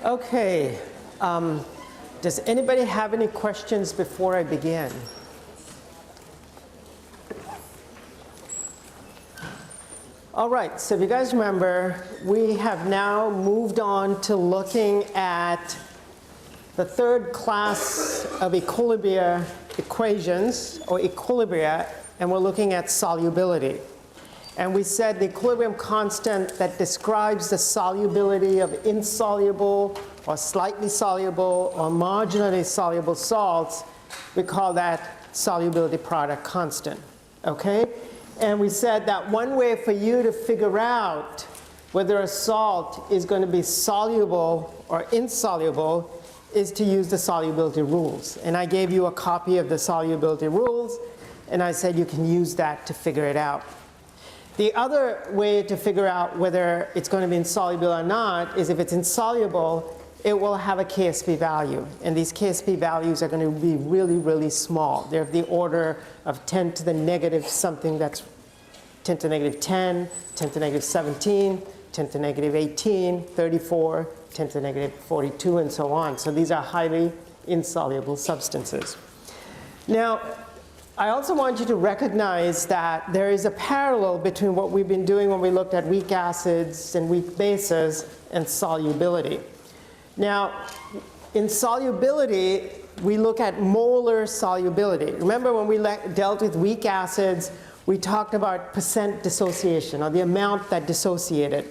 Okay, does anybody have any questions before I begin? All right, so if you guys remember, we have now moved on to looking at the third class of equilibria equations, or equilibria, and we're looking at solubility. And we said the equilibrium constant that describes the solubility of insoluble or slightly soluble or marginally soluble salts, we call that solubility product constant, okay? And we said that one way for you to figure out whether a salt is going to be soluble or insoluble is to use the solubility rules. And I gave you a copy of the solubility rules, and I said you can use that to figure it out. The other way to figure out whether it's going to be insoluble or not is if it's insoluble, it will have a KSP value. And these KSP values are going to be really, really small. They're of the order of 10 to the negative something that's 10 to the negative 10, 10 to the negative 17, 10 to the negative 18, 34, 10 to the negative 42, and so on. So these are highly insoluble substances. Now, I also want you to recognize that there is a parallel between what we've been doing when we looked at weak acids and weak bases and solubility. Now, in solubility, we look at molar solubility. Remember when we dealt with weak acids, we talked about percent dissociation, or the amount that dissociated,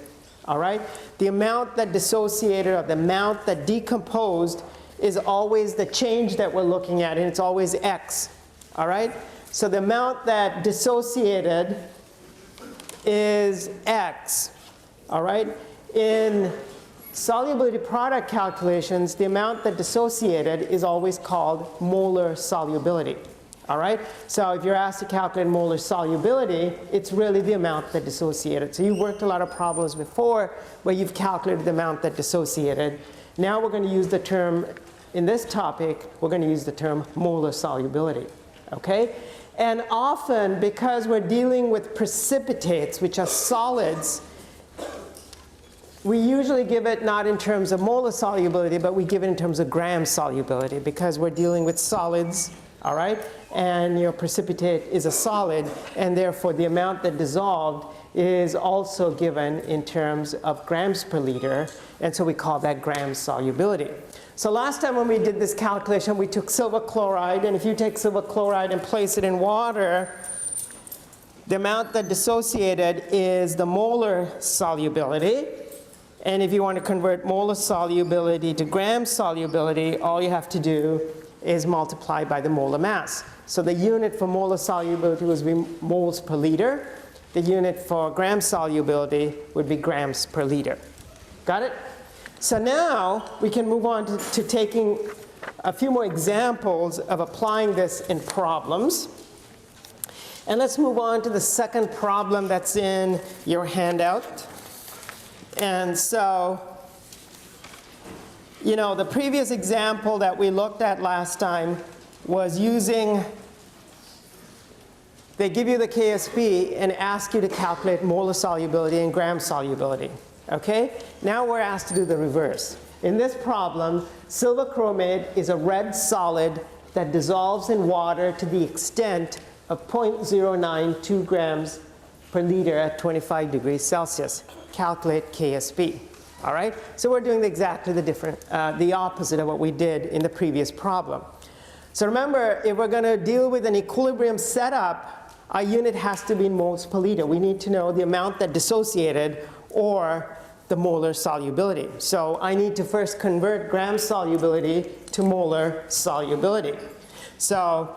all right? The amount that dissociated, or the amount that decomposed, is always the change that we're looking at, and it's always X. All right? So the amount that dissociated is X. All right? In solubility product calculations, the amount that dissociated is always called molar solubility. All right? So if you're asked to calculate molar solubility, it's really the amount that dissociated. So you've worked a lot of problems before where you've calculated the amount that dissociated. Now we're going to use the term, in this topic, we're going to use the term molar solubility. Okay? And often, because we're dealing with precipitates, which are solids, we usually give it not in terms of molar solubility, but we give it in terms of gram solubility, because we're dealing with solids, all right? And your precipitate is a solid, and therefore the amount that dissolved is also given in terms of grams per liter, and so we call that gram solubility. So last time when we did this calculation, we took silver chloride, and if you take silver chloride and place it in water, the amount that dissociated is the molar solubility. And if you want to convert molar solubility to gram solubility, all you have to do is multiply by the molar mass. So the unit for molar solubility would be moles per liter. The unit for gram solubility would be grams per liter. Got it? So now we can move on to taking a few more examples of applying this in problems. And let's move on to the second problem that's in your handout. And so, you know, the previous example that we looked at last time was using, they give you the KSP and ask you to calculate molar solubility and gram solubility. Okay? Now we're asked to do the reverse. In this problem, silver chromate is a red solid that dissolves in water to the extent of 0.092 grams per liter at 25 degrees Celsius. Calculate KSP. All right? So we're doing exactly the opposite of what we did in the previous problem. So remember, if we're going to deal with an equilibrium setup, our unit has to be in moles per liter. We need to know the amount that dissociated or the molar solubility. So I need to first convert gram solubility to molar solubility. So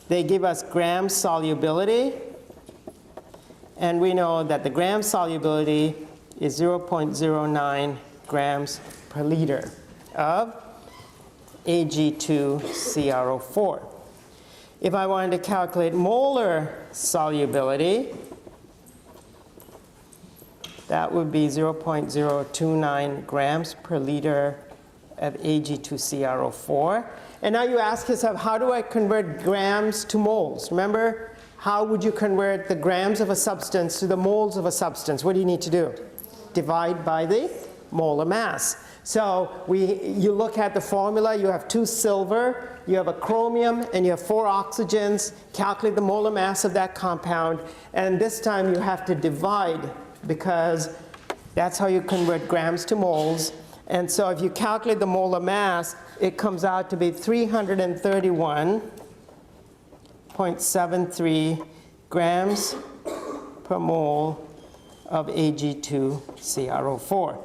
they give us gram solubility, and we know that the gram solubility is 0.09 grams per liter of Ag2CrO4. If I wanted to calculate molar solubility, that would be 0.029 grams per liter of Ag2CrO4. And now you ask yourself, how do I convert grams to moles? Remember, how would you convert the grams of a substance to the moles of a substance? What do you need to do? Divide by the molar mass. So you look at the formula, you have 2 silver, you have a chromium, and you have 4 oxygens. Calculate the molar mass of that compound, and this time you have to divide because that's how you convert grams to moles. And so if you calculate the molar mass, it comes out to be 331.73 grams per mole of Ag2CrO4.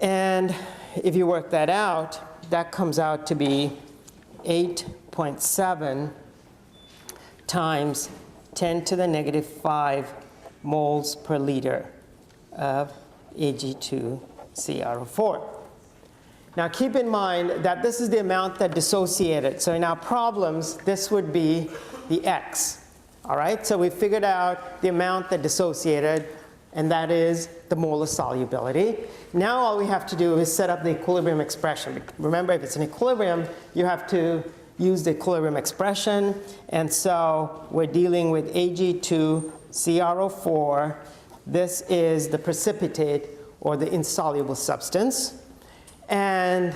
And if you work that out, that comes out to be 8.7 times 10 to the negative 5 moles per liter of Ag2CrO4. Now keep in mind that this is the amount that dissociated. So in our problems, this would be the X. All right, so we figured out the amount that dissociated, and that is the molar solubility. Now all we have to do is set up the equilibrium expression. Remember, if it's an equilibrium, you have to use the equilibrium expression. And so we're dealing with Ag2CrO4. This is the precipitate, or the insoluble substance. And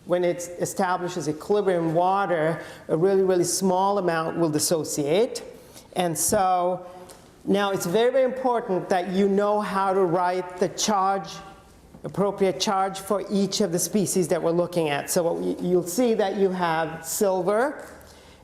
when it establishes equilibrium in water, a really, really small amount will dissociate. And so now it's very, very important that you know how to write the charge, appropriate charge for each of the species that we're looking at. So you'll see that you have silver,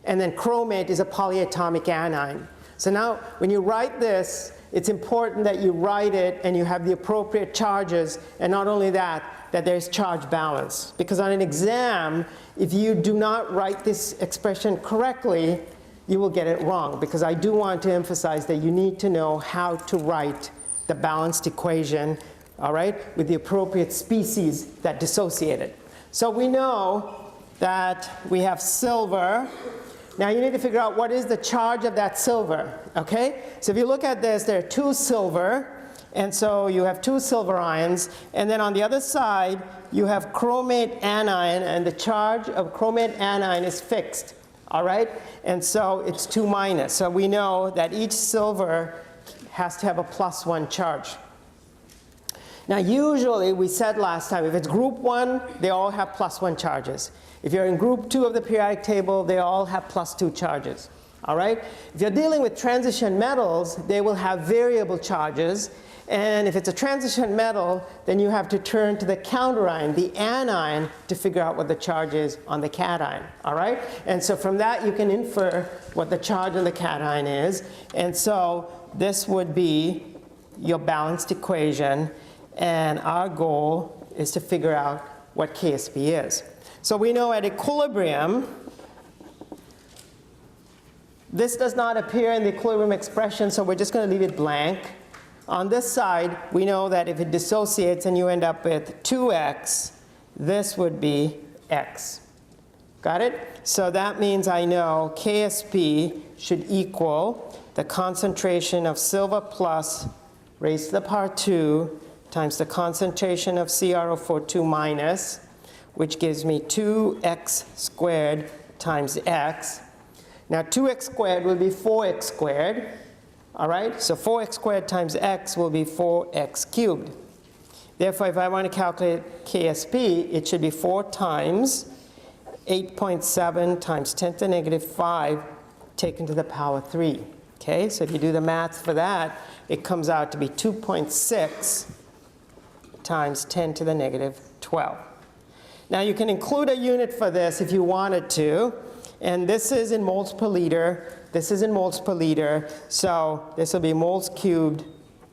and then chromate is a polyatomic anion. So now when you write this, it's important that you write it and you have the appropriate charges, and not only that, that there's charge balance. Because on an exam, if you do not write this expression correctly, you will get it wrong, because I do want to emphasize that you need to know how to write the balanced equation, all right, with the appropriate species that dissociated. So we know that we have silver. Now you need to figure out what is the charge of that silver, okay? So if you look at this, there are 2 silver, and so you have 2 silver ions, and then on the other side, you have chromate anion, and the charge of chromate anion is fixed. All right, and so it's 2 minus. So we know that each silver has to have a +1 charge. Now usually, we said last time, if it's group 1, they all have +1 charges. If you're in group 2 of the periodic table, they all have +2 charges. All right? If you're dealing with transition metals, they will have variable charges. And if it's a transition metal, then you have to turn to the counterion, the anion, to figure out what the charge is on the cation. All right? And so from that, you can infer what the charge on the cation is. And so this would be your balanced equation. And our goal is to figure out what KSP is. So we know at equilibrium, this does not appear in the equilibrium expression, so we're just going to leave it blank. On this side, we know that if it dissociates and you end up with 2x, this would be x. Got it? So that means I know KSP should equal the concentration of silver plus raised to the power 2 times the concentration of CrO4 minus, which gives me 2x squared times x. Now 2x squared will be 4x squared. All right, so 4x squared times x will be 4x cubed. Therefore, if I want to calculate KSP, it should be 4 times 8.7 times 10 to the negative 5 taken to the power 3. Okay, so if you do the math for that, it comes out to be 2.6 times 10 to the negative 12. Now you can include a unit for this if you wanted to, and this is in moles per liter. This is in moles per liter, so this will be moles cubed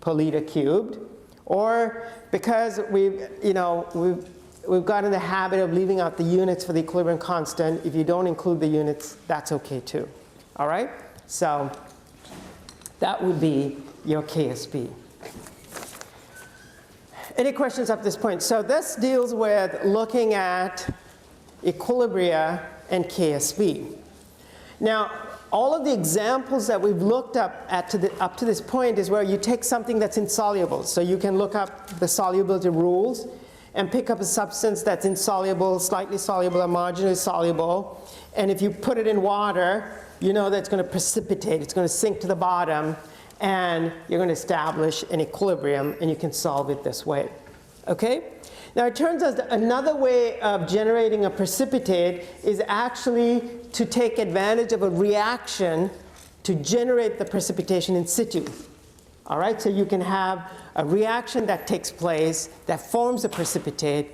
per liter cubed. Or because we've got in the habit of leaving out the units for the equilibrium constant, if you don't include the units, that's okay too. All right? So that would be your KSP. Any questions up to this point? So this deals with looking at equilibria and KSP. Now, all of the examples that we've looked up to this point is where you take something that's insoluble. So you can look up the solubility rules and pick up a substance that's insoluble, slightly soluble, or marginally soluble. And if you put it in water, you know that it's going to precipitate. It's going to sink to the bottom. And you're going to establish an equilibrium, and you can solve it this way. Okay? Now it turns out that another way of generating a precipitate is actually to take advantage of a reaction to generate the precipitation in situ. All right, so you can have a reaction that takes place that forms a precipitate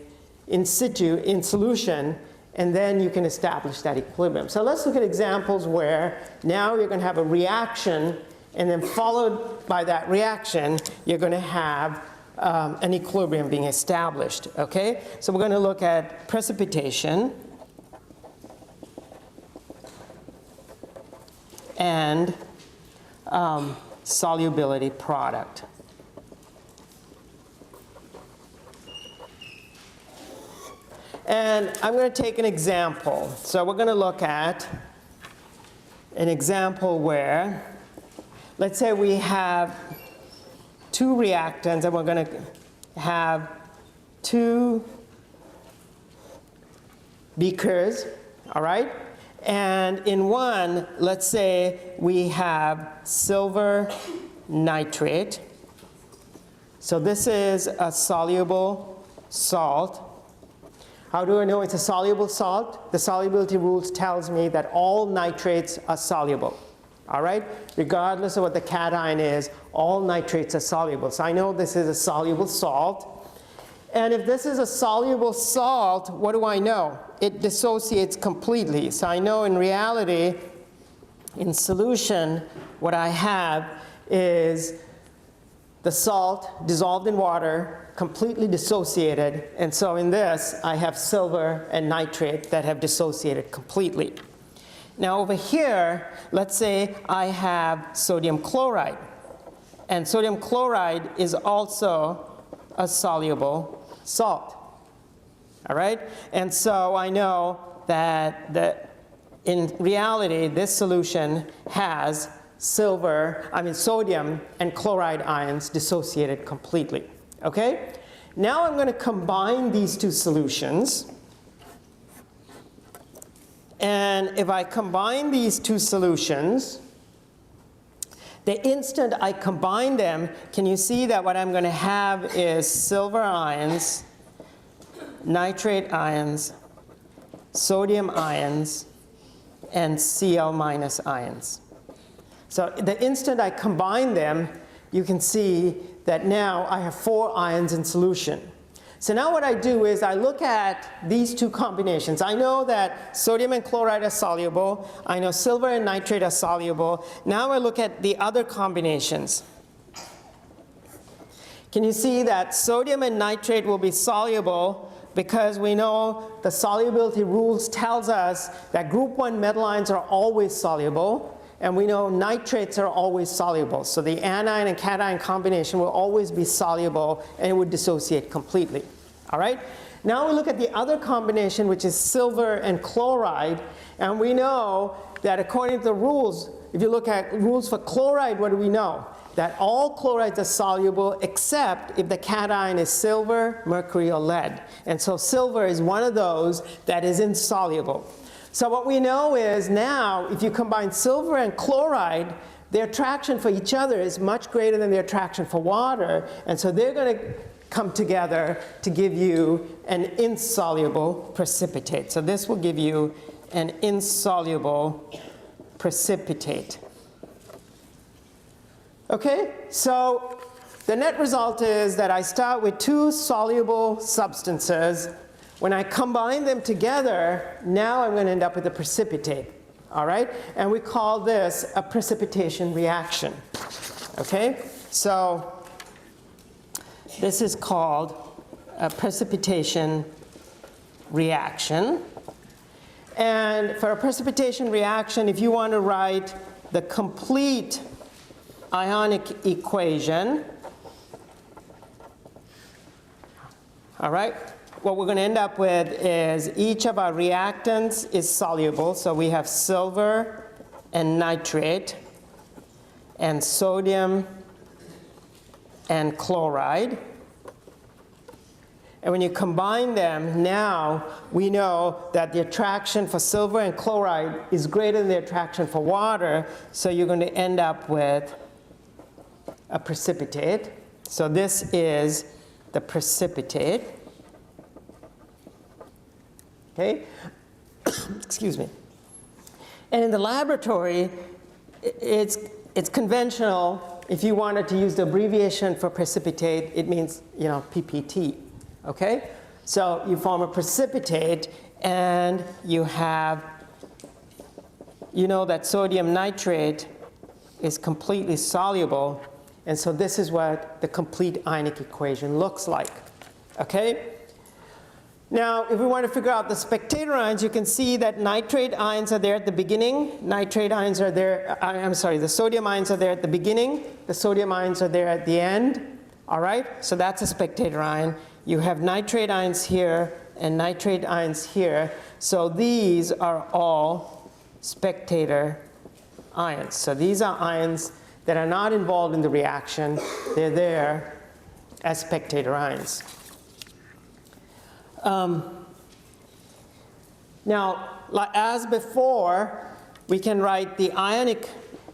in situ, in solution, and then you can establish that equilibrium. So let's look at examples where now you're going to have a reaction, and then followed by that reaction, you're going to have an equilibrium being established. Okay, so we're going to look at precipitation and solubility product. And I'm going to take an example. So we're going to look at an example where, let's say we have two reactants, and we're going to have two beakers, all right? And in one, let's say we have silver nitrate. So this is a soluble salt. How do I know it's a soluble salt? The solubility rules tells me that all nitrates are soluble. All right? Regardless of what the cation is, all nitrates are soluble. So I know this is a soluble salt. And if this is a soluble salt, what do I know? It dissociates completely. So I know in reality, in solution, what I have is the salt dissolved in water, completely dissociated. And so in this, I have silver and nitrate that have dissociated completely. Now over here, let's say I have sodium chloride. And sodium chloride is also a soluble salt. All right? And so I know that in reality, this solution has sodium and chloride ions dissociated completely. Okay? Now I'm going to combine these two solutions. And if I combine these two solutions, the instant I combine them, can you see that what I'm going to have is silver ions, nitrate ions, sodium ions, and Cl minus ions. So the instant I combine them, you can see that now I have 4 ions in solution. So now what I do is I look at these two combinations. I know that sodium and chloride are soluble. I know silver and nitrate are soluble. Now I look at the other combinations. Can you see that sodium and nitrate will be soluble because we know the solubility rules tells us that group 1 metal ions are always soluble. And we know nitrates are always soluble. So the anion and cation combination will always be soluble, and it would dissociate completely. All right? Now we look at the other combination, which is silver and chloride. And we know that according to the rules, if you look at rules for chloride, what do we know? That all chlorides are soluble except if the cation is silver, mercury, or lead. And so silver is one of those that is insoluble. So what we know is now, if you combine silver and chloride, their attraction for each other is much greater than their attraction for water. And so they're going to come together to give you an insoluble precipitate. So this will give you an insoluble precipitate. Okay, so the net result is that I start with 2 soluble substances. When I combine them together, now I'm going to end up with a precipitate. All right? And we call this a precipitation reaction. Okay? So this is called a precipitation reaction. And for a precipitation reaction, if you want to write the complete ionic equation, all right? What we're going to end up with is each of our reactants is soluble. So we have silver and nitrate and sodium and chloride. And when you combine them, now we know that the attraction for silver and chloride is greater than the attraction for water. So you're going to end up with a precipitate. So this is the precipitate. Okay? Excuse me. And in the laboratory, it's conventional. If you wanted to use the abbreviation for precipitate, it means, PPT. Okay? So you form a precipitate, and you have, that sodium nitrate is completely soluble. And so this is what the complete ionic equation looks like. Okay? Now, if we want to figure out the spectator ions, you can see that nitrate ions are there at the beginning. Nitrate ions are there, the sodium ions are there at the beginning. The sodium ions are there at the end. All right? So that's a spectator ion. You have nitrate ions here and nitrate ions here. So these are all spectator ions. So these are ions that are not involved in the reaction. They're there as spectator ions. Now, as before, we can write the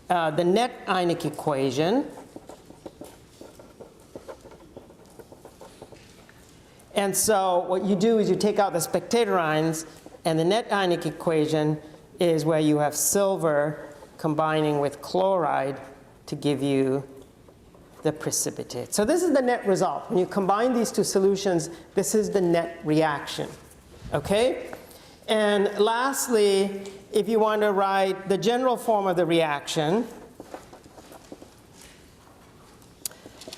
net ionic equation. And so what you do is you take out the spectator ions, and the net ionic equation is where you have silver combining with chloride to give you the precipitate. So this is the net result. When you combine these two solutions, this is the net reaction. Okay? And lastly, if you want to write the general form of the reaction,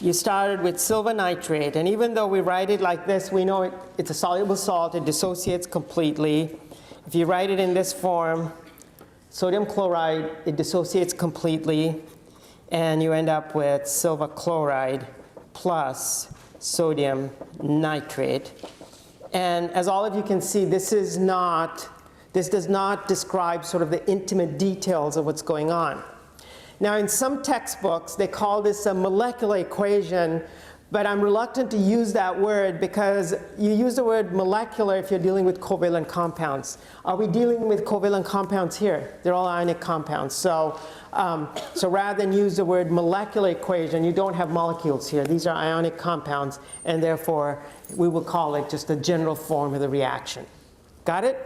you started with silver nitrate. And even though we write it like this, we know it's a soluble salt. It dissociates completely. If you write it in this form, sodium chloride, it dissociates completely. And you end up with silver chloride plus sodium nitrate. And as all of you can see, this does not describe sort of the intimate details of what's going on. Now, in some textbooks, they call this a molecular equation, but I'm reluctant to use that word because you use the word molecular if you're dealing with covalent compounds. Are we dealing with covalent compounds here? They're all ionic compounds. So rather than use the word molecular equation, you don't have molecules here. These are ionic compounds, and therefore we will call it just the general form of the reaction. Got it?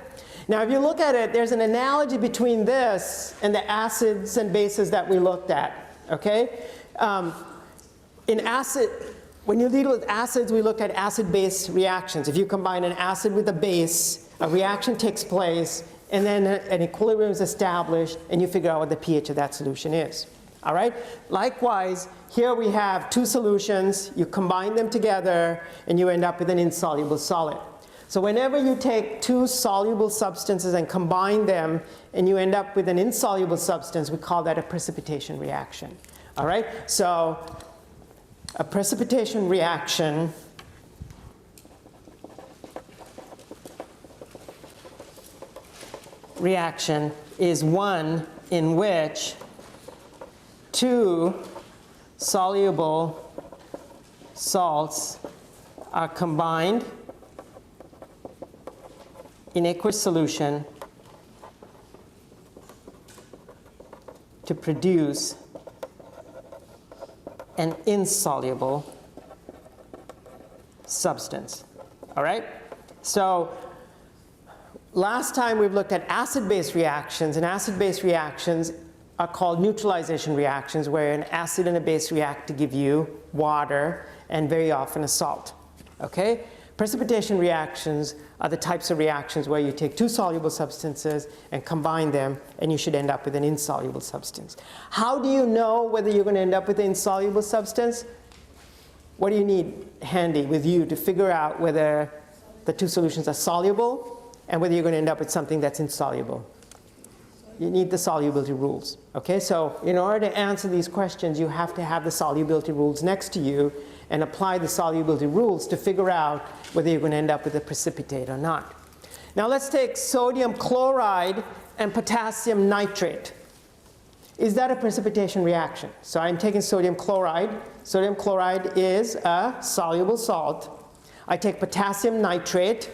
Now, if you look at it, there's an analogy between this and the acids and bases that we looked at. Okay? When you deal with acids, we look at acid-base reactions. If you combine an acid with a base, a reaction takes place, and then an equilibrium is established, and you figure out what the pH of that solution is. All right? Likewise, here we have two solutions. You combine them together, and you end up with an insoluble solid. So whenever you take two soluble substances and combine them, and you end up with an insoluble substance, we call that a precipitation reaction. All right? So a precipitation reaction is one in which two soluble salts are combined in aqueous solution to produce an insoluble substance. All right? So last time we've looked at acid-base reactions, and acid-base reactions are called neutralization reactions, where an acid and a base react to give you water and very often a salt. Okay? Precipitation reactions are the types of reactions where you take two soluble substances and combine them, and you should end up with an insoluble substance. How do you know whether you're going to end up with an insoluble substance? What do you need handy with you to figure out whether the two solutions are soluble and whether you're going to end up with something that's insoluble? You need the solubility rules. Okay, so in order to answer these questions, you have to have the solubility rules next to you and apply the solubility rules to figure out whether you're going to end up with a precipitate or not. Now let's take sodium chloride and potassium nitrate. Is that a precipitation reaction? So I'm taking sodium chloride. Sodium chloride is a soluble salt. I take potassium nitrate.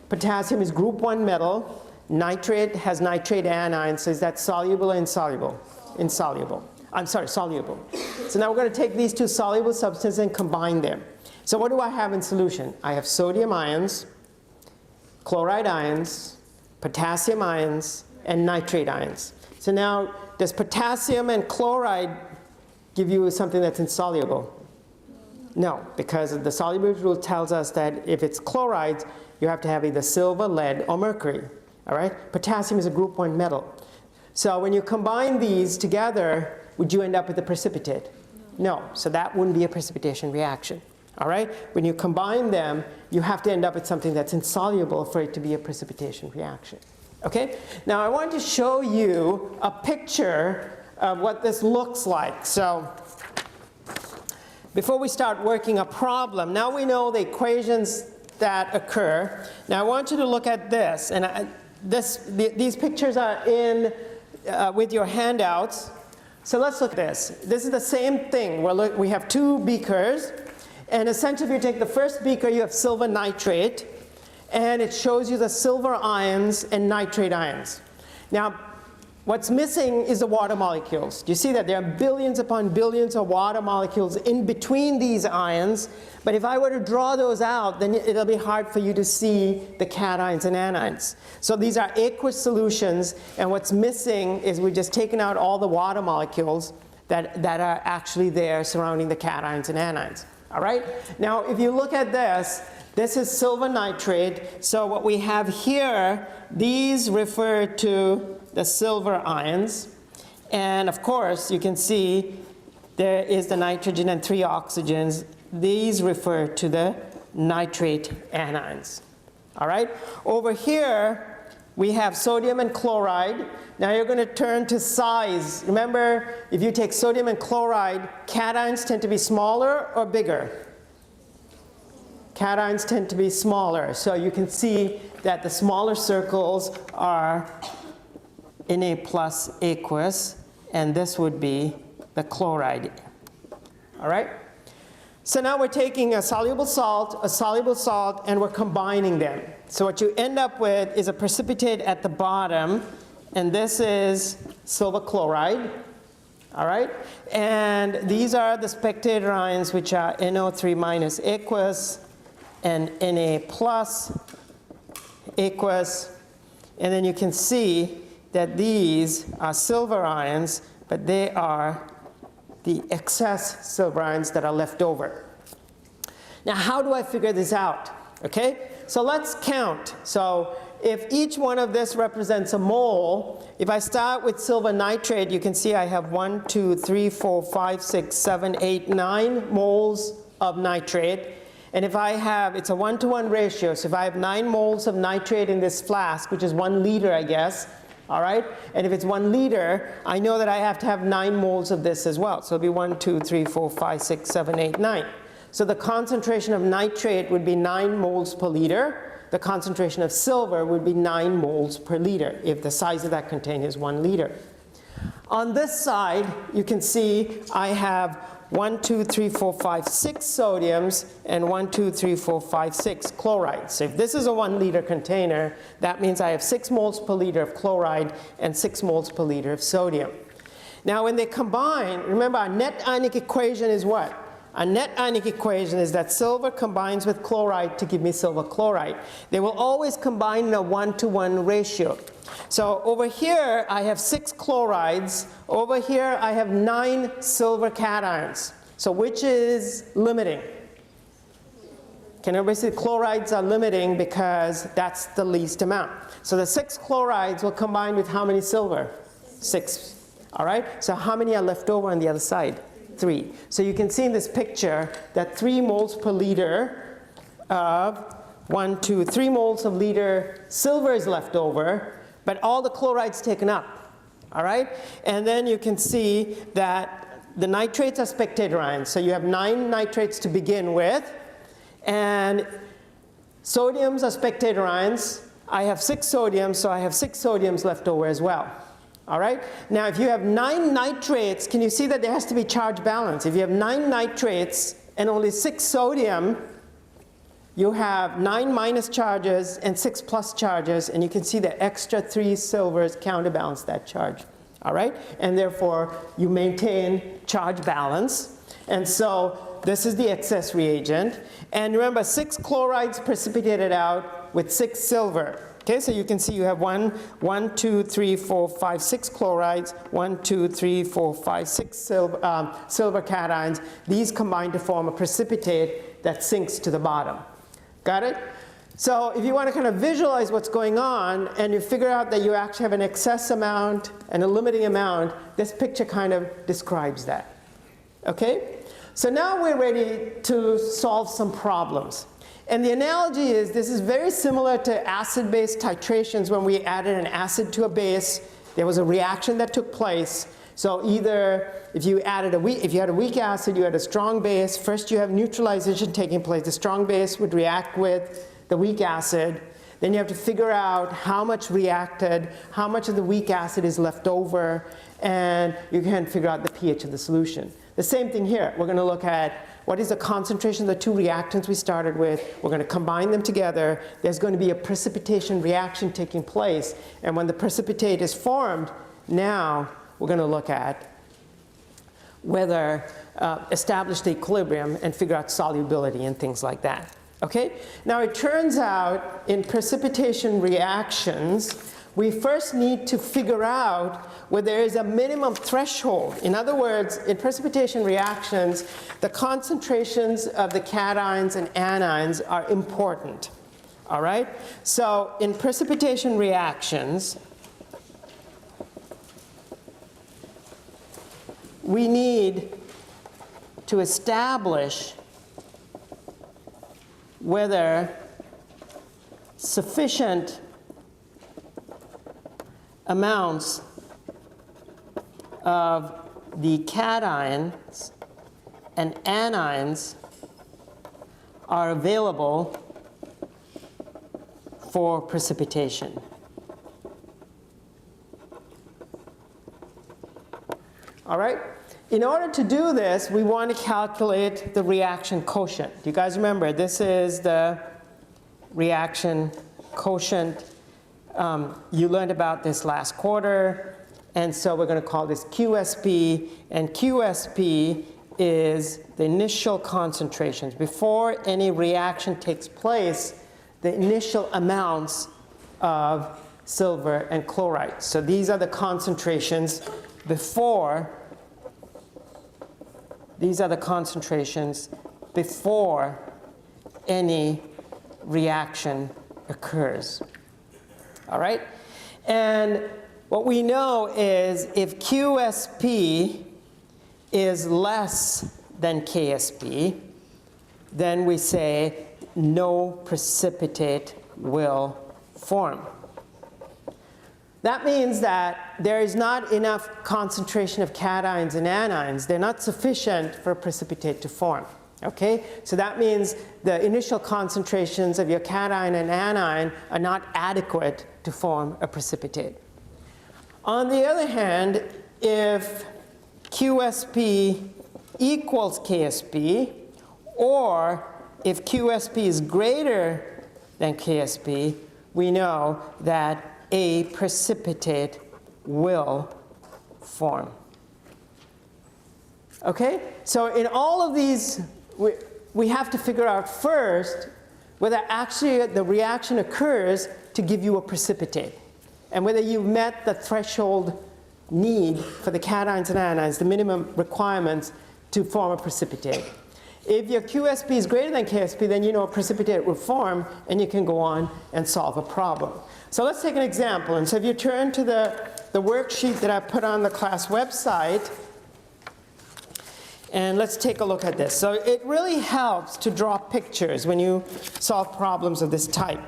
Potassium is group 1 metal. Nitrate has nitrate anion, so is that soluble or insoluble? Insoluble. I'm sorry, soluble. So now we're going to take these two soluble substances and combine them. So what do I have in solution? I have sodium ions, chloride ions, potassium ions, and nitrate ions. So now, does potassium and chloride give you something that's insoluble? No, because the solubility rule tells us that if it's chlorides, you have to have either silver, lead, or mercury. All right? Potassium is a group 1 metal. So when you combine these together, would you end up with a precipitate? No. So that wouldn't be a precipitation reaction. All right? When you combine them, you have to end up with something that's insoluble for it to be a precipitation reaction. Okay? Now I want to show you a picture of what this looks like. So before we start working a problem, now we know the equations that occur. Now I want you to look at this. And these pictures are in with your handouts. So let's look at this. This is the same thing. We have two beakers. And essentially, if you take the first beaker, you have silver nitrate. And it shows you the silver ions and nitrate ions. Now, what's missing is the water molecules. Do you see that? There are billions upon billions of water molecules in between these ions. But if I were to draw those out, then it'll be hard for you to see the cations and anions. So these are aqueous solutions. And what's missing is we've just taken out all the water molecules that are actually there surrounding the cations and anions. All right? Now, if you look at this, this is silver nitrate. So what we have here, these refer to the silver ions. And of course, you can see there is the nitrogen and 3 oxygens. These refer to the nitrate anions. All right? Over here, we have sodium and chloride. Now you're going to turn to size. Remember, if you take sodium and chloride, cations tend to be smaller or bigger? Cations tend to be smaller. So you can see that the smaller circles are Na plus aqueous, and this would be the chloride. All right? So now we're taking a soluble salt, and we're combining them. So what you end up with is a precipitate at the bottom, and this is silver chloride. All right? And these are the spectator ions, which are NO3 minus aqueous and Na plus aqueous. And then you can see that these are silver ions, but they are the excess silver ions that are left over. Now, how do I figure this out? Okay? So let's count. So if each one of this represents a mole, if I start with silver nitrate, you can see I have 1, 2, 3, 4, 5, 6, 7, 8, 9 moles of nitrate. And if I have, it's a 1-to-1 ratio, so if I have 9 moles of nitrate in this flask, which is 1 liter, I guess, all right? And if it's 1 liter, I know that I have to have 9 moles of this as well. So it'll be 1, 2, 3, 4, 5, 6, 7, 8, 9. So the concentration of nitrate would be 9 moles per liter. The concentration of silver would be 9 moles per liter if the size of that container is 1 liter. On this side, you can see I have 1, 2, 3, 4, 5, 6 sodiums and 1, 2, 3, 4, 5, 6 chlorides. So if this is a 1 liter container, that means I have 6 moles per liter of chloride and 6 moles per liter of sodium. Now when they combine, remember our net ionic equation is what? Our net ionic equation is that silver combines with chloride to give me silver chloride. They will always combine in a 1-to-1 ratio. So over here, I have 6 chlorides. Over here, I have 9 silver cations. So which is limiting? Can everybody see chlorides are limiting because that's the least amount. So the 6 chlorides will combine with how many silver? 6. All right? So how many are left over on the other side? 3. So you can see in this picture that 3 moles per liter of 1, 2, 3 moles of liter silver is left over, but all the chloride's taken up. All right? And then you can see that the nitrates are spectator ions. So you have 9 nitrates to begin with, and sodiums are spectator ions. I have 6 sodiums, so I have 6 sodiums left over as well. All right? Now, if you have 9 nitrates, can you see that there has to be charge balance? If you have 9 nitrates and only 6 sodium, you have 9 minus charges and 6 plus charges, and you can see the extra 3 silvers counterbalance that charge. All right? And therefore, you maintain charge balance. And so this is the excess reagent. And remember, 6 chlorides precipitated out with 6 silver. Okay, so you can see you have 1, 2, 3, 4, 5, 6 chlorides, 1, 2, 3, 4, 5, 6 silver cations. These combine to form a precipitate that sinks to the bottom. Got it? So if you want to kind of visualize what's going on and you figure out that you actually have an excess amount and a limiting amount, this picture kind of describes that. Okay? So now we're ready to solve some problems. And the analogy is this is very similar to acid-base titrations when we added an acid to a base. There was a reaction that took place. So either if you had a weak acid, you had a strong base. First you have neutralization taking place. The strong base would react with the weak acid. Then you have to figure out how much reacted, how much of the weak acid is left over, and you can figure out the pH of the solution. The same thing here. We're going to look at what is the concentration of the 2 reactants we started with. We're going to combine them together. There's going to be a precipitation reaction taking place. And when the precipitate is formed, now we're going to look at whether establish the equilibrium and figure out solubility and things like that. Okay? Now it turns out in precipitation reactions, we first need to figure out whether there is a minimum threshold. In other words, in precipitation reactions, the concentrations of the cations and anions are important. All right? So in precipitation reactions, we need to establish whether sufficient amounts of the cations and anions are available for precipitation. All right? In order to do this, we want to calculate the reaction quotient. Do you guys remember? This is the reaction quotient. You learned about this last quarter, and so we're going to call this QSP, and QSP is the initial concentrations. Before any reaction takes place, the initial amounts of silver and chloride. So these are the concentrations before any reaction occurs. All right? And what we know is if QSP is less than KSP, then we say no precipitate will form. That means that there is not enough concentration of cations and anions. They're not sufficient for a precipitate to form. Okay? So that means the initial concentrations of your cation and anion are not adequate to form a precipitate. On the other hand, if QSP equals KSP, or if QSP is greater than KSP, we know that a precipitate will form. Okay? So in all of these, we have to figure out first whether actually the reaction occurs to give you a precipitate, and whether you've met the threshold need for the cations and anions, the minimum requirements to form a precipitate. If your QSP is greater than KSP, then you know a precipitate will form, and you can go on and solve a problem. So let's take an example. And so if you turn to the worksheet that I put on the class website, and let's take a look at this. So it really helps to draw pictures when you solve problems of this type.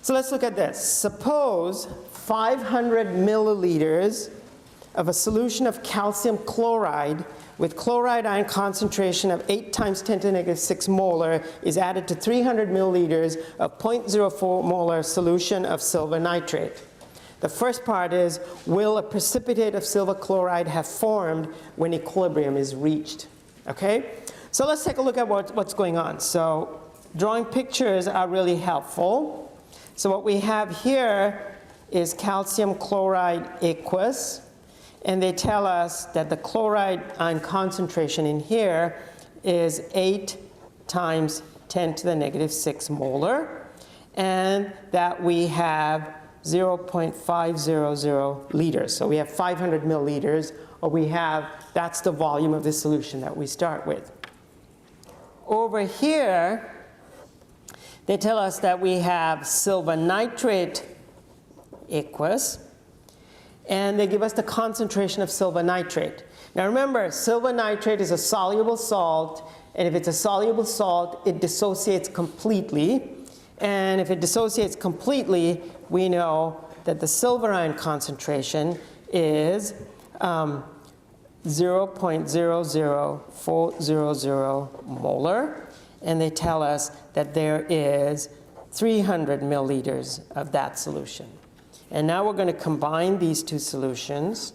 So let's look at this. Suppose 500 milliliters of a solution of calcium chloride with chloride ion concentration of 8 times 10 to the negative 6 molar is added to 300 milliliters of 0.04 molar solution of silver nitrate. The first part is, will a precipitate of silver chloride have formed when equilibrium is reached? Okay? So let's take a look at what's going on. So drawing pictures are really helpful. So what we have here is calcium chloride aqueous. And they tell us that the chloride ion concentration in here is 8 times 10 to the negative 6 molar, and that we have 0.500 liters. So we have 500 milliliters, or that's the volume of the solution that we start with. Over here, they tell us that we have silver nitrate aqueous, and they give us the concentration of silver nitrate. Now remember, silver nitrate is a soluble salt, and if it's a soluble salt, it dissociates completely. And if it dissociates completely, we know that the silver ion concentration is 0.00400 molar, and they tell us that there is 300 milliliters of that solution. And now we're going to combine these two solutions.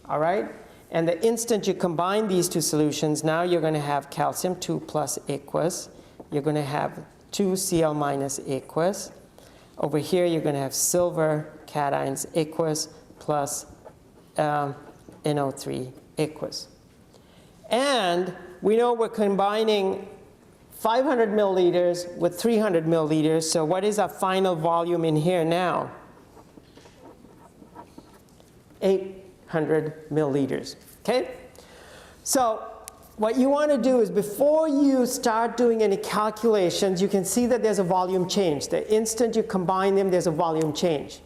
All right? And the instant you combine these two solutions, now you're going to have calcium 2 plus aqueous. You're going to have 2 Cl minus aqueous. Over here, you're going to have silver cations aqueous plus NO3 aqueous. And we know we're combining 500 milliliters with 300 milliliters. So what is our final volume in here now? 800 milliliters. Okay? So what you want to do is, before you start doing any calculations, you can see that there's a volume change. The instant you combine them, there's a volume change.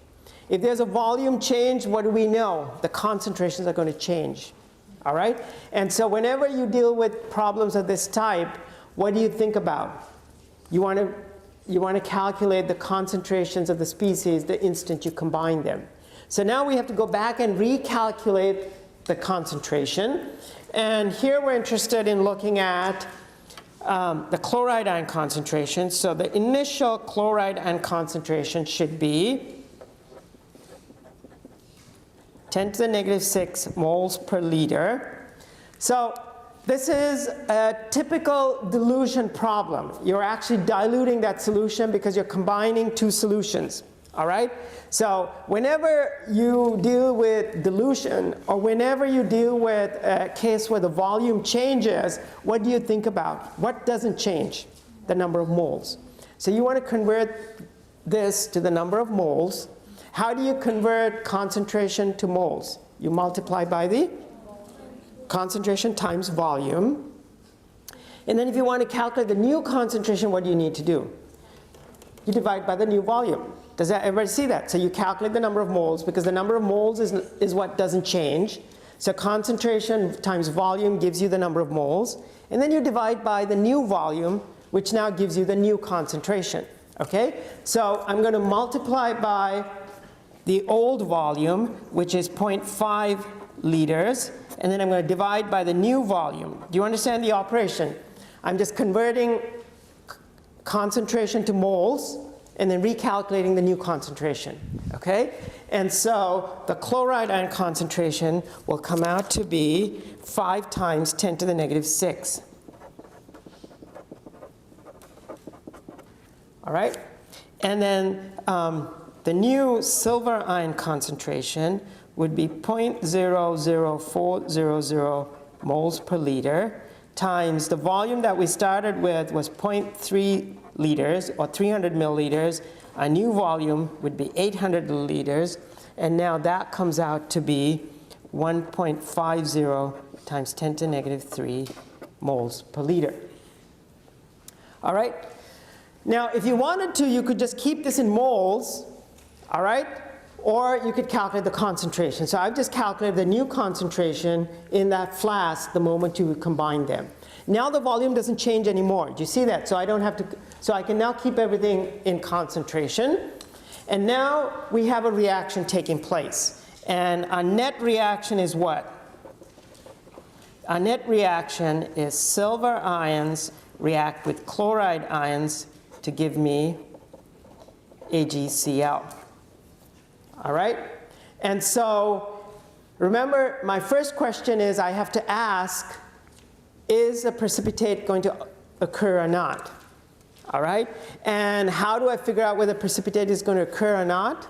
If there's a volume change, what do we know? The concentrations are going to change. All right? And so whenever you deal with problems of this type, what do you think about? You want to calculate the concentrations of the species the instant you combine them. So now we have to go back and recalculate the concentration. And here we're interested in looking at the chloride ion concentration. So the initial chloride ion concentration should be 10 to the negative 6 moles per liter. So this is a typical dilution problem. You're actually diluting that solution because you're combining two solutions. All right? So whenever you deal with dilution, or whenever you deal with a case where the volume changes, what do you think about? What doesn't change? The number of moles. So you want to convert this to the number of moles. How do you convert concentration to moles? You multiply by the concentration times volume. And then if you want to calculate the new concentration, what do you need to do? You divide by the new volume. Does everybody see that? So you calculate the number of moles, because the number of moles is what doesn't change. So concentration times volume gives you the number of moles. And then you divide by the new volume, which now gives you the new concentration. Okay? So I'm going to multiply by the old volume, which is 0.5 liters. And then I'm going to divide by the new volume. Do you understand the operation? I'm just converting concentration to moles and then recalculating the new concentration. Okay? And so the chloride ion concentration will come out to be 5 times 10 to the negative 6. All right? And then the new silver ion concentration would be 0.00400 moles per liter times the volume that we started with was 0.3 liters, or 300 milliliters. Our new volume would be 800 milliliters, and now that comes out to be 1.50 times 10 to the negative 3 moles per liter. All right? Now, if you wanted to, you could just keep this in moles, all right? Or you could calculate the concentration. So I've just calculated the new concentration in that flask the moment you combine them. Now the volume doesn't change anymore. Do you see that? So I don't have to, so I can now keep everything in concentration. And now we have a reaction taking place. And our net reaction is what? Our net reaction is silver ions react with chloride ions to give me AgCl. All right? And so remember, my first question is I have to ask, is a precipitate going to occur or not? All right? And how do I figure out whether precipitate is going to occur or not?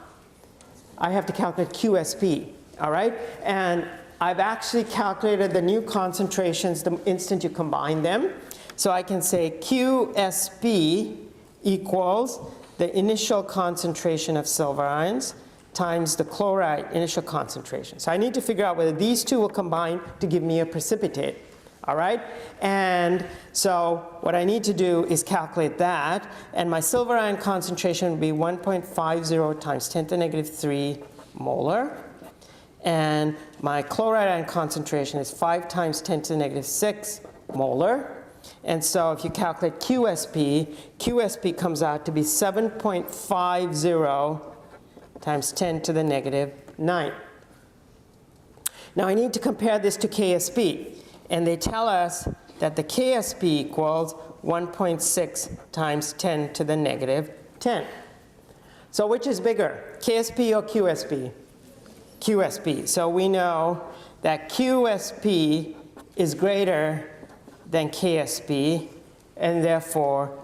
I have to calculate QSP. All right? And I've actually calculated the new concentrations the instant you combine them. So I can say QSP equals the initial concentration of silver ions times the chloride initial concentration. So I need to figure out whether these two will combine to give me a precipitate. All right? And so what I need to do is calculate that. And my silver ion concentration would be 1.50 times 10 to the negative 3 molar. And my chloride ion concentration is 5 times 10 to the negative 6 molar. And so if you calculate QSP comes out to be 7.50 times 10 to the negative 9. Now I need to compare this to KSP. And they tell us that the KSP equals 1.6 times 10 to the negative 10. So which is bigger, KSP or QSP? QSP. So we know that QSP is greater than KSP, and therefore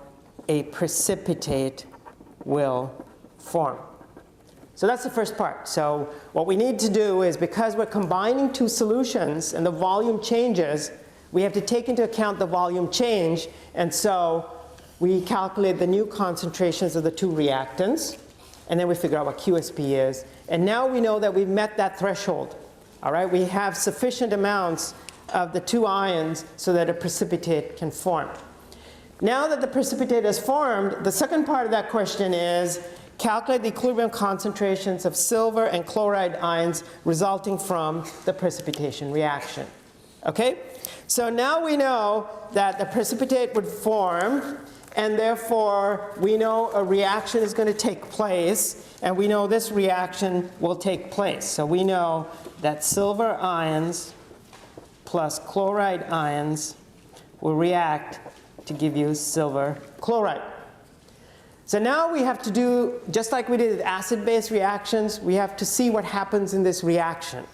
a precipitate will form. So that's the first part. So what we need to do is, because we're combining two solutions and the volume changes, we have to take into account the volume change. And so we calculate the new concentrations of the two reactants, and then we figure out what QSP is. And now we know that we've met that threshold. All right, we have sufficient amounts of the two ions so that a precipitate can form. Now that the precipitate is formed, the second part of that question is calculate the equilibrium concentrations of silver and chloride ions resulting from the precipitation reaction. Okay? So now we know that the precipitate would form, and therefore we know a reaction is going to take place, and we know this reaction will take place. So we know that silver ions plus chloride ions will react to give you silver chloride. So now we have to do, just like we did with acid-base reactions, we have to see what happens in this reaction.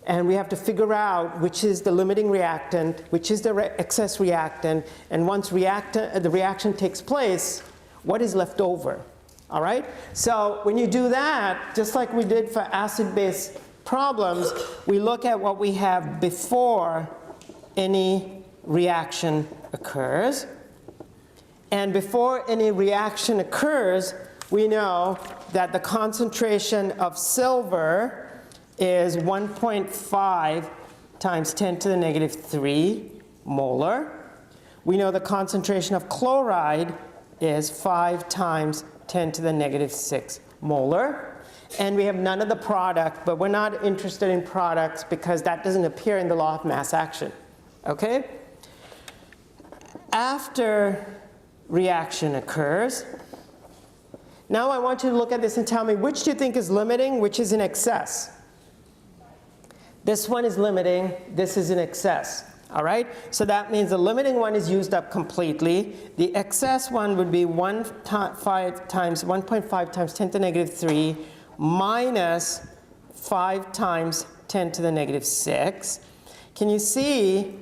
And we have to figure out which is the limiting reactant, which is the excess reactant, and once the reaction takes place, what is left over. All right? So when you do that, just like we did for acid-base problems, we look at what we have before any reaction occurs. And before any reaction occurs, we know that the concentration of silver is 1.5 times 10 to the negative 3 molar. We know the concentration of chloride is 5 times 10 to the negative 6 molar. And we have none of the product, but we're not interested in products because that doesn't appear in the law of mass action. Okay? After reaction occurs, now I want you to look at this and tell me which do you think is limiting, which is in excess. This one is limiting, this is in excess. All right? So that means the limiting one is used up completely. The excess one would be 1.5 times 10 to the negative 3 minus 5 times 10 to the negative 6. Can you see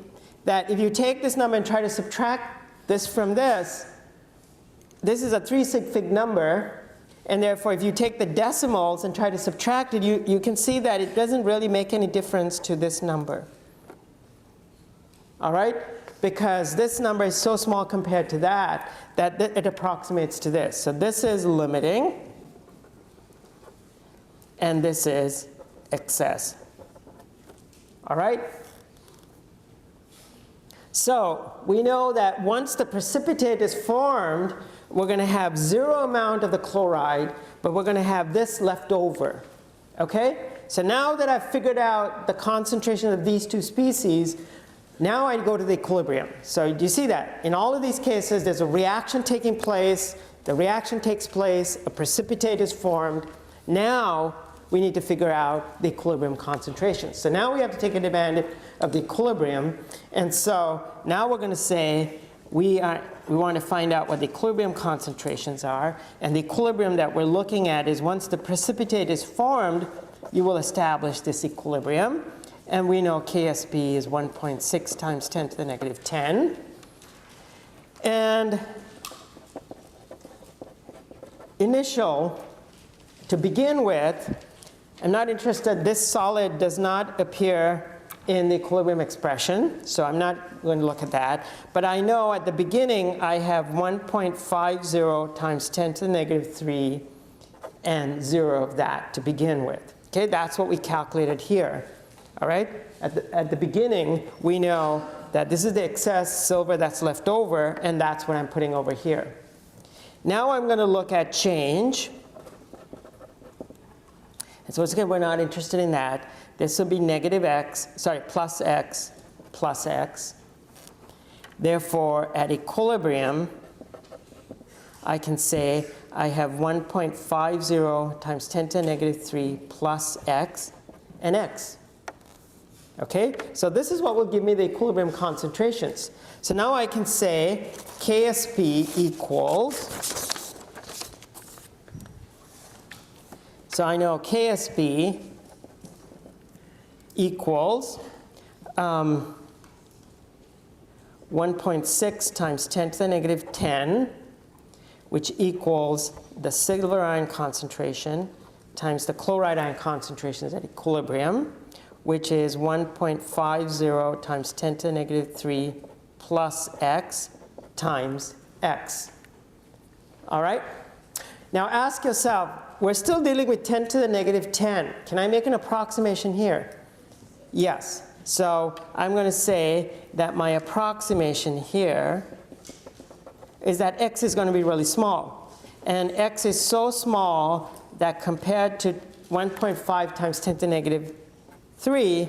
that if you take this number and try to subtract this from this, this is a 3 sig fig number, and therefore if you take the decimals and try to subtract it, you can see that it doesn't really make any difference to this number. All right? Because this number is so small compared to that, that it approximates to this. So this is limiting, and this is excess. All right? So we know that once the precipitate is formed, we're going to have 0 amount of the chloride, but we're going to have this left over. Okay? So now that I've figured out the concentration of these two species, now I go to the equilibrium. So do you see that? In all of these cases, there's a reaction taking place. The reaction takes place. A precipitate is formed. Now we need to figure out the equilibrium concentration. So now we have to take advantage of the equilibrium. And so now we're going to say we want to find out what the equilibrium concentrations are. And the equilibrium that we're looking at is once the precipitate is formed, you will establish this equilibrium. And we know KSP is 1.6 times 10 to the negative 10. And initial, to begin with, I'm not interested, this solid does not appear in the equilibrium expression, so I'm not going to look at that. But I know at the beginning I have 1.50 times 10 to the negative 3 and 0 of that to begin with. Okay, that's what we calculated here. All right, at the beginning we know that this is the excess silver that's left over, and that's what I'm putting over here. Now I'm going to look at change. And so once again, we're not interested in that. This will be plus x plus x. Therefore, at equilibrium, I can say I have 1.50 times 10 to the negative 3 plus x and x. Okay, so this is what will give me the equilibrium concentrations. So now I can say KSP equals, so I know KSP equals 1.6 times 10 to the negative 10, which equals the silver ion concentration times the chloride ion concentrations at equilibrium, which is 1.50 times 10 to the negative 3 plus x times x. All right? Now ask yourself, we're still dealing with 10 to the negative 10. Can I make an approximation here? Yes. So I'm going to say that my approximation here is that x is going to be really small. And x is so small that compared to 1.5 times 10 to the negative 3,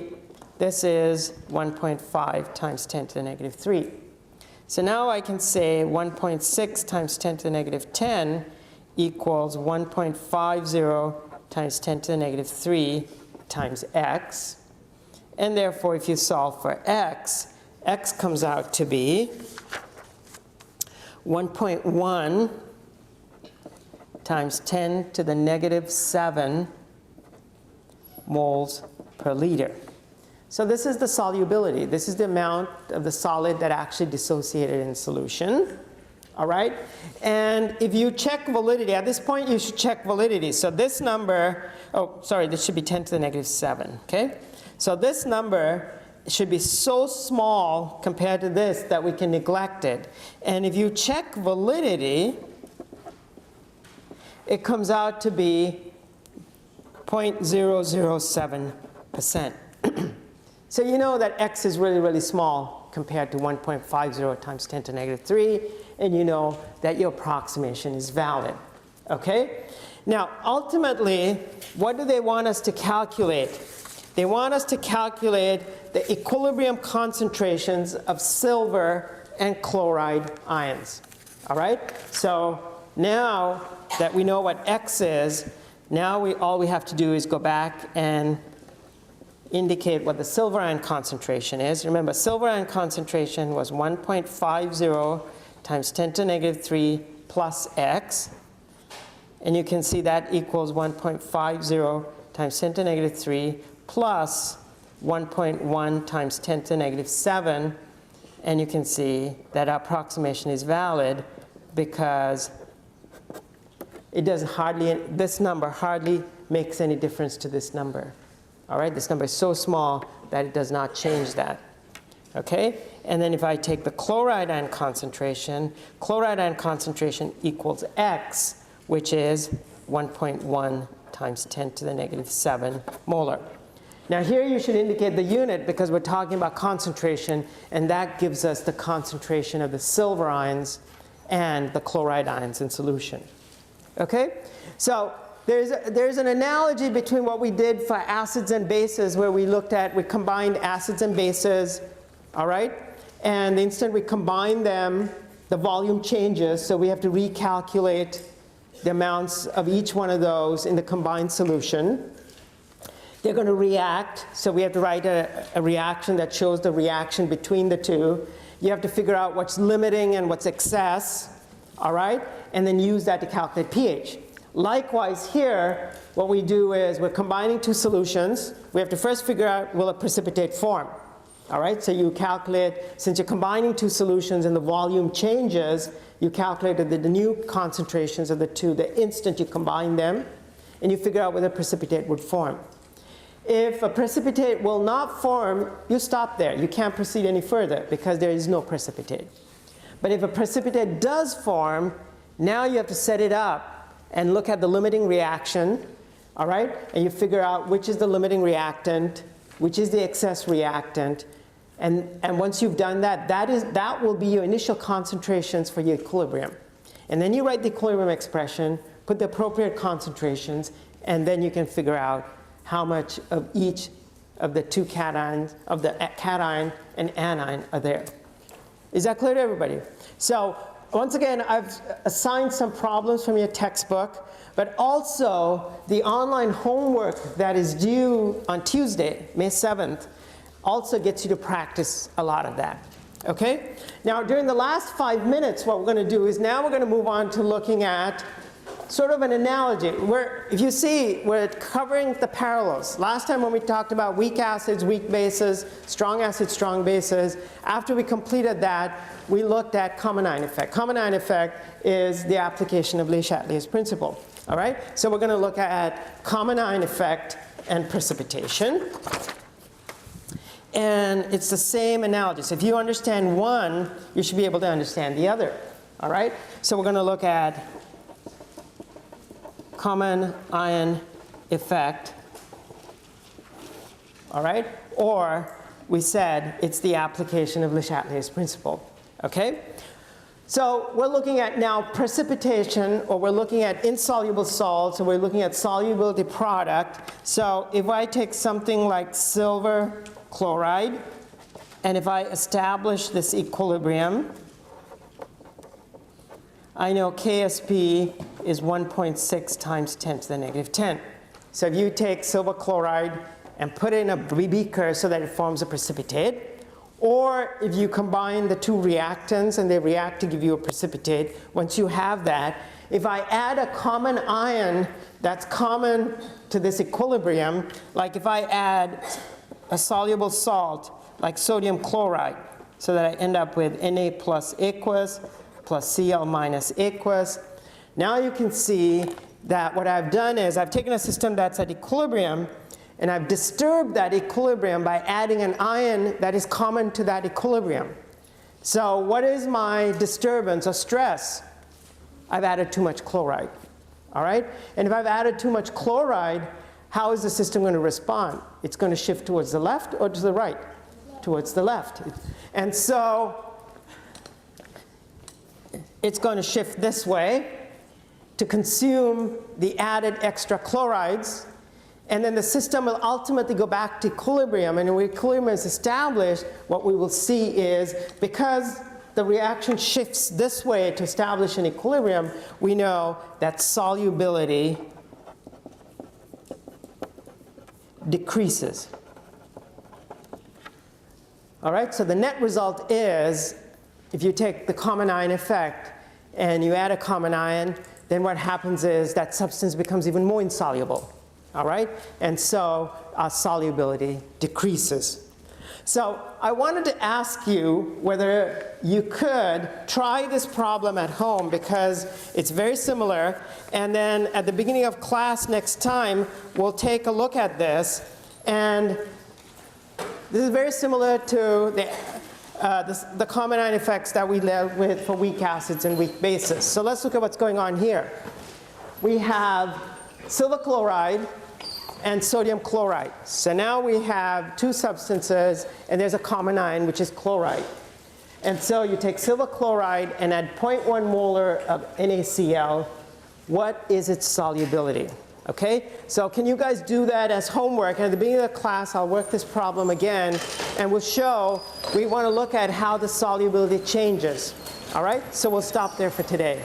this is 1.5 times 10 to the negative 3. So now I can say 1.6 times 10 to the negative 10 equals 1.50 times 10 to the negative 3 times x. And therefore, if you solve for x, x comes out to be 1.1 times 10 to the negative 7 moles per liter. So this is the solubility. This is the amount of the solid that actually dissociated in solution. All right? And if you check validity, at this point you should check validity. So this number, oh, sorry, this should be 10 to the negative 7, okay? So this number should be so small compared to this that we can neglect it. And if you check validity, it comes out to be 0.007%. So you know that x is really, really small compared to 1.50 times 10 to the negative 3, and you know that your approximation is valid. Okay? Now, ultimately, what do they want us to calculate? They want us to calculate the equilibrium concentrations of silver and chloride ions. All right? So now that we know what x is, now all we have to do is go back and indicate what the silver ion concentration is. Remember, silver ion concentration was 1.50 times 10 to the negative 3 plus x. And you can see that equals 1.50 times 10 to the negative 3 plus 1.1 times 10 to the negative 7. And you can see that our approximation is valid because it doesn't this number hardly makes any difference to this number. All right, this number is so small that it does not change that. Okay, and then if I take the chloride ion concentration equals x, which is 1.1 times 10 to the negative 7 molar. Now here you should indicate the unit because we're talking about concentration, and that gives us the concentration of the silver ions and the chloride ions in solution. Okay, so there's an analogy between what we did for acids and bases where we combined acids and bases, all right? And the instant we combine them, the volume changes, so we have to recalculate the amounts of each one of those in the combined solution. They're going to react, so we have to write a reaction that shows the reaction between the two. You have to figure out what's limiting and what's excess, all right? And then use that to calculate pH. Likewise here, what we do is we're combining two solutions. We have to first figure out, will it precipitate form? All right, so you calculate, since you're combining two solutions and the volume changes, you calculated the new concentrations of the two the instant you combine them. and you figure out whether a precipitate would form. If a precipitate will not form, you stop there. You can't proceed any further because there is no precipitate. But if a precipitate does form, now you have to set it up and look at the limiting reaction, all right? And you figure out which is the limiting reactant, which is the excess reactant. And once you've done that, that will be your initial concentrations for your equilibrium. And then you write the equilibrium expression, put the appropriate concentrations, and then you can figure out how much of each of the two cations, of the cation and anion are there. Is that clear to everybody? So once again, I've assigned some problems from your textbook, but also the online homework that is due on Tuesday, May 7th, also gets you to practice a lot of that. Okay? Now, during the last 5 minutes, what we're going to do is now we're going to move on to looking at sort of an analogy. If you see, we're covering the parallels. Last time when we talked about weak acids, weak bases, strong acids, strong bases, after we completed that, we looked at common ion effect. Common ion effect is the application of Le Chatelier's principle. All right? So we're going to look at common ion effect and precipitation. And it's the same analogy. So if you understand one, you should be able to understand the other. All right? So we're going to look at common ion effect, all right? Or we said it's the application of Le Chatelier's principle, okay? So we're looking at now precipitation, or we're looking at insoluble salts, or we're looking at solubility product. So if I take something like silver chloride, and if I establish this equilibrium, I know KSP is 1.6 times 10 to the negative 10. So if you take silver chloride and put it in a beaker so that it forms a precipitate, or if you combine the two reactants and they react to give you a precipitate, once you have that, if I add a common ion that's common to this equilibrium, like if I add a soluble salt like sodium chloride, so that I end up with Na plus aqueous plus Cl minus aqueous. Now you can see that what I've done is I've taken a system that's at equilibrium and I've disturbed that equilibrium by adding an ion that is common to that equilibrium. So what is my disturbance or stress? I've added too much chloride, all right? And if I've added too much chloride, how is the system going to respond? It's going to shift towards the left or to the right? Towards the left. And so it's going to shift this way to consume the added extra chlorides, and then the system will ultimately go back to equilibrium, and when equilibrium is established, what we will see is because the reaction shifts this way to establish an equilibrium, we know that solubility decreases. All right, so the net result is if you take the common ion effect and you add a common ion, then what happens is that substance becomes even more insoluble, all right? And so solubility decreases. So I wanted to ask you whether you could try this problem at home because it's very similar, and then at the beginning of class next time, we'll take a look at this, and this is very similar to the common ion effects that we dealt with for weak acids and weak bases. So let's look at what's going on here. We have silver chloride and sodium chloride. So now we have two substances, and there's a common ion, which is chloride. And so you take silver chloride and add 0.1 molar of NaCl. What is its solubility? Okay, so can you guys do that as homework? And at the beginning of the class, I'll work this problem again, and we'll show, we want to look at how the solubility changes. All right, so we'll stop there for today.